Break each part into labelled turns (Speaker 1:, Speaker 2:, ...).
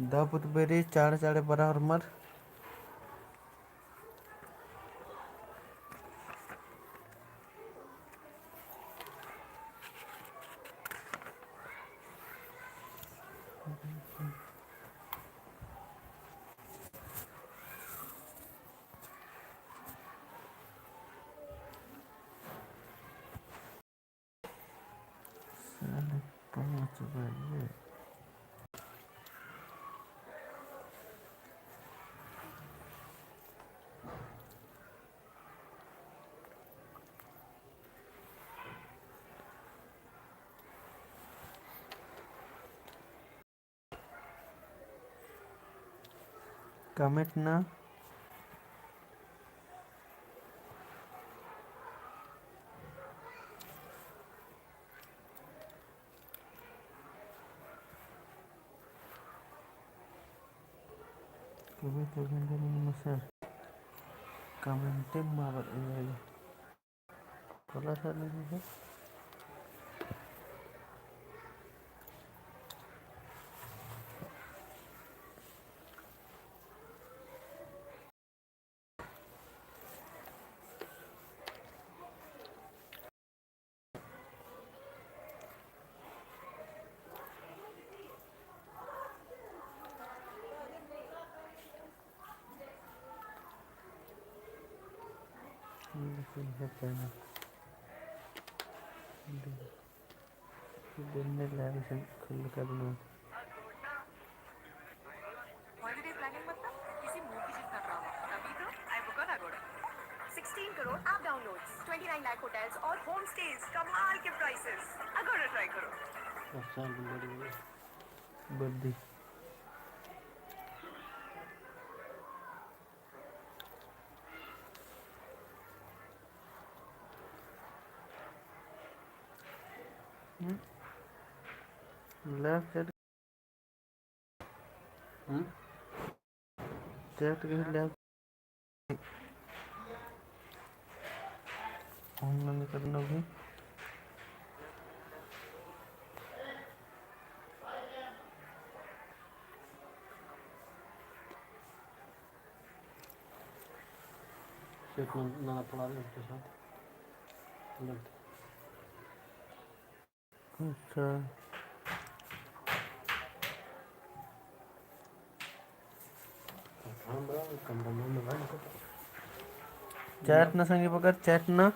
Speaker 1: दापुत berry चाड़ चाड़े बराबर मर पाँच बजे कमेंट ना कमेंट मसा कमेंट मार बोला सर नहीं खुल करना
Speaker 2: हॉलिडे प्लानिंग मतलब किसी मूवी जितना ड्रामा तभी तो I book on Aguada 16 crore app downloads 29 lakh hotels और होम स्टेज कमाल के प्राइसेस अगोड़ा ट्राई करो
Speaker 1: अच्छा बड़ी लेफ्ट चैट के लेफ्ट ऑनलाइन करना भी ना पड़ा के साथ अच्छा चैट ना संगे बगर चैट ना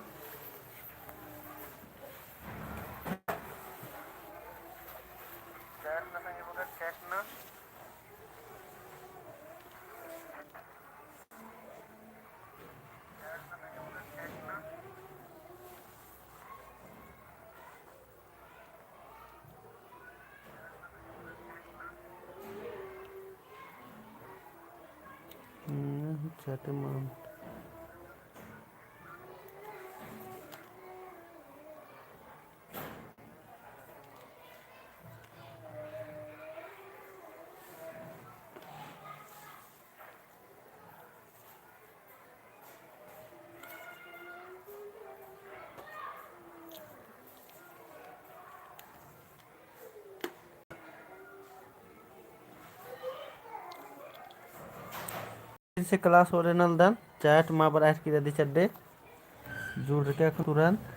Speaker 1: चैट में से क्लास हो रहे नल दन चैट मां पर ऐड की दी चड्डे जुड़ के तुरंत